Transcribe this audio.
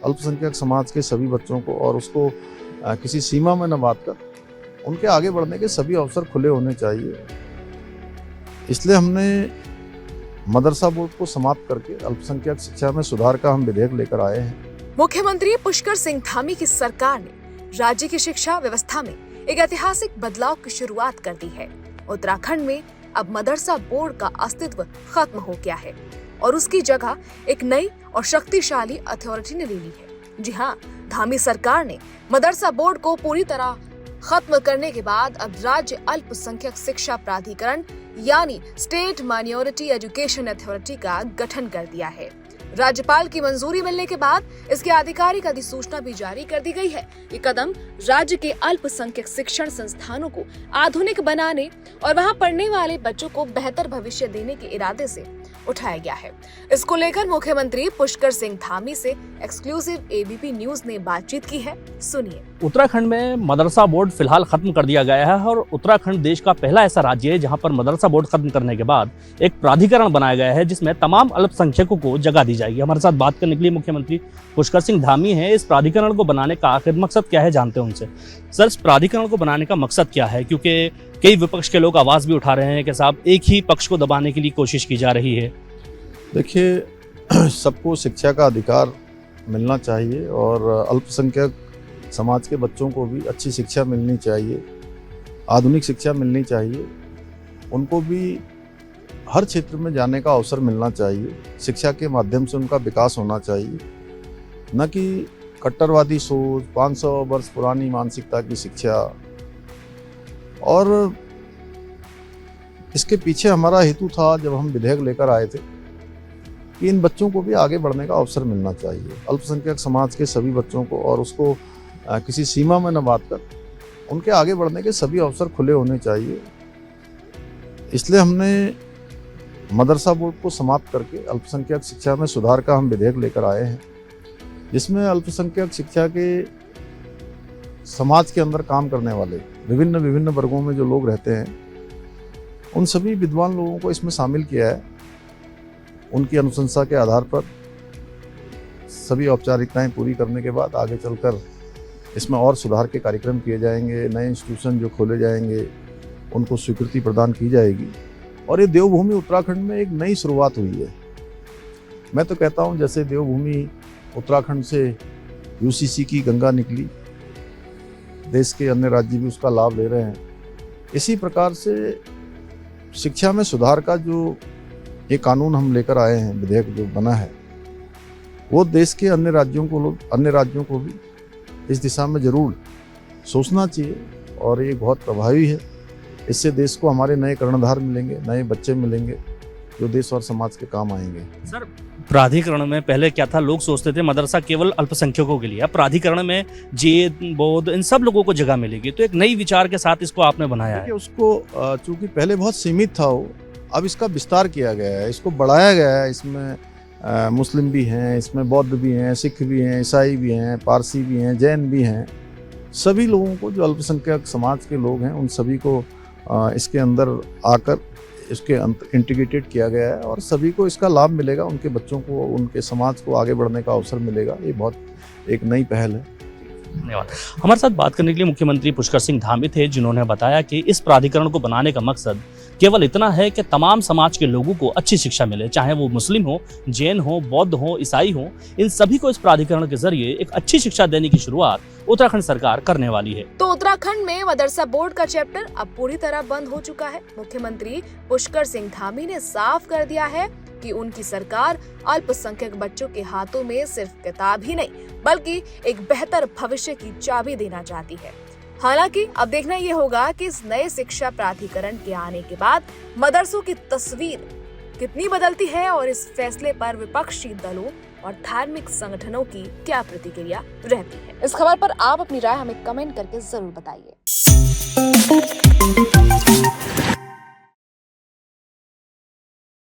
अल्पसंख्यक समाज के सभी बच्चों को और उसको किसी सीमा में न बांधकर उनके आगे बढ़ने के सभी अवसर खुले होने चाहिए। इसलिए हमने मदरसा बोर्ड को समाप्त करके अल्पसंख्यक शिक्षा में सुधार का हम विधेयक लेकर आए हैं। मुख्यमंत्री पुष्कर सिंह धामी की सरकार ने राज्य की शिक्षा व्यवस्था में एक ऐतिहासिक बदलाव की शुरुआत कर दी है। उत्तराखंड में अब मदरसा बोर्ड का अस्तित्व खत्म हो गया है और उसकी जगह एक नई और शक्तिशाली अथॉरिटी ने ले ली है। जी हाँ, धामी सरकार ने मदरसा बोर्ड को पूरी तरह खत्म करने के बाद अब राज्य अल्पसंख्यक शिक्षा प्राधिकरण यानी स्टेट माइनॉरिटी एजुकेशन अथॉरिटी का गठन कर दिया है। राज्यपाल की मंजूरी मिलने के बाद इसकी आधिकारिक अधिसूचना भी जारी कर दी गई है। ये कदम राज्य के अल्पसंख्यक शिक्षण संस्थानों को आधुनिक बनाने और वहां पढ़ने वाले बच्चों को बेहतर भविष्य देने के इरादे से उठाया गया है। इसको लेकर मुख्यमंत्री पुष्कर सिंह धामी से एक्सक्लूसिव एबीपी न्यूज ने बातचीत की है, सुनिए। उत्तराखंड में मदरसा बोर्ड फिलहाल खत्म कर दिया गया है और उत्तराखंड देश का पहला ऐसा राज्य है जहां पर मदरसा बोर्ड खत्म करने के बाद एक प्राधिकरण बनाया गया है जिसमें तमाम अल्पसंख्यकों को जगह दी जाएगी। हमारे साथ बात करने के लिए मुख्यमंत्री पुष्कर सिंह धामी हैं। इस प्राधिकरण को बनाने का आखिर मकसद क्या है, जानते हैं उनसे। सर, इस प्राधिकरण को बनाने का मकसद क्या है, क्योंकि कई विपक्ष के लोग आवाज भी उठा रहे हैं कि साहब एक ही पक्ष को दबाने के लिए कोशिश की जा रही है। देखिए, सबको शिक्षा का अधिकार मिलना चाहिए और अल्पसंख्यक समाज के बच्चों को भी अच्छी शिक्षा मिलनी चाहिए, आधुनिक शिक्षा मिलनी चाहिए। उनको भी हर क्षेत्र में जाने का अवसर मिलना चाहिए। शिक्षा के माध्यम से उनका विकास होना चाहिए, न कि कट्टरवादी सोच, 500 वर्ष पुरानी मानसिकता की शिक्षा। और इसके पीछे हमारा हेतु था, जब हम विधेयक लेकर आए थे, कि इन बच्चों को भी आगे बढ़ने का अवसर मिलना चाहिए। अल्पसंख्यक समाज के सभी बच्चों को और उसको किसी सीमा में न बांधकर उनके आगे बढ़ने के सभी अवसर खुले होने चाहिए। इसलिए हमने मदरसा बोर्ड को समाप्त करके अल्पसंख्यक शिक्षा में सुधार का हम विधेयक लेकर आए हैं, जिसमें अल्पसंख्यक शिक्षा के समाज के अंदर काम करने वाले विभिन्न वर्गों में जो लोग रहते हैं, उन सभी विद्वान लोगों को इसमें शामिल किया है। उनकी अनुशंसा के आधार पर सभी औपचारिकताएं पूरी करने के बाद आगे चलकर इसमें और सुधार के कार्यक्रम किए जाएंगे। नए इंस्टीट्यूशन जो खोले जाएंगे उनको स्वीकृति प्रदान की जाएगी और ये देवभूमि उत्तराखंड में एक नई शुरुआत हुई है। मैं तो कहता हूँ, जैसे देवभूमि उत्तराखंड से यूसीसी की गंगा निकली, देश के अन्य राज्य भी उसका लाभ ले रहे हैं। इसी प्रकार से शिक्षा में सुधार का जो ये कानून हम लेकर आए हैं, विधेयक जो बना है, वो देश के अन्य राज्यों को भी इस दिशा में जरूर सोचना चाहिए और ये बहुत प्रभावी है। इससे देश को हमारे नए कर्णधार मिलेंगे, नए बच्चे मिलेंगे जो देश और समाज के काम आएंगे। सर, प्राधिकरण में पहले क्या था, लोग सोचते थे मदरसा केवल अल्पसंख्यकों के लिए। अब प्राधिकरण में जैन, बौद्ध, इन सब लोगों को जगह मिलेगी, तो एक नई विचार के साथ इसको आपने बनाया है। उसको चूंकि पहले बहुत सीमित था वो, अब इसका विस्तार किया गया है, इसको बढ़ाया गया है। इसमें मुस्लिम भी हैं, इसमें बौद्ध भी हैं, सिख भी हैं, ईसाई भी हैं, पारसी भी हैं, जैन भी हैं। सभी लोगों को, जो अल्पसंख्यक समाज के लोग हैं, उन सभी को इसके अंदर आकर इसके इंटीग्रेटेड किया गया है और सभी को इसका लाभ मिलेगा। उनके बच्चों को, उनके समाज को आगे बढ़ने का अवसर मिलेगा। ये बहुत एक नई पहल है। धन्यवाद। हमारे साथ बात करने के लिए मुख्यमंत्री पुष्कर सिंह धामी थे, जिन्होंने बताया कि इस प्राधिकरण को बनाने का मकसद केवल इतना है कि तमाम समाज के लोगों को अच्छी शिक्षा मिले, चाहे वो मुस्लिम हो, जैन हो, बौद्ध हो, ईसाई हो। इन सभी को इस प्राधिकरण के जरिए एक अच्छी शिक्षा देने की शुरुआत उत्तराखंड सरकार करने वाली है। तो उत्तराखंड में मदरसा बोर्ड का चैप्टर अब पूरी तरह बंद हो चुका है। मुख्यमंत्री पुष्कर सिंह धामी ने साफ कर दिया है कि उनकी सरकार अल्पसंख्यक बच्चों के हाथों में सिर्फ किताब ही नहीं, बल्कि एक बेहतर भविष्य की चाबी देना चाहती है। हालांकि अब देखना ये होगा कि इस नए शिक्षा प्राधिकरण के आने के बाद मदरसों की तस्वीर कितनी बदलती है और इस फैसले पर विपक्षी दलों और धार्मिक संगठनों की क्या प्रतिक्रिया रहती है। इस खबर पर आप अपनी राय हमें कमेंट करके जरूर बताइए।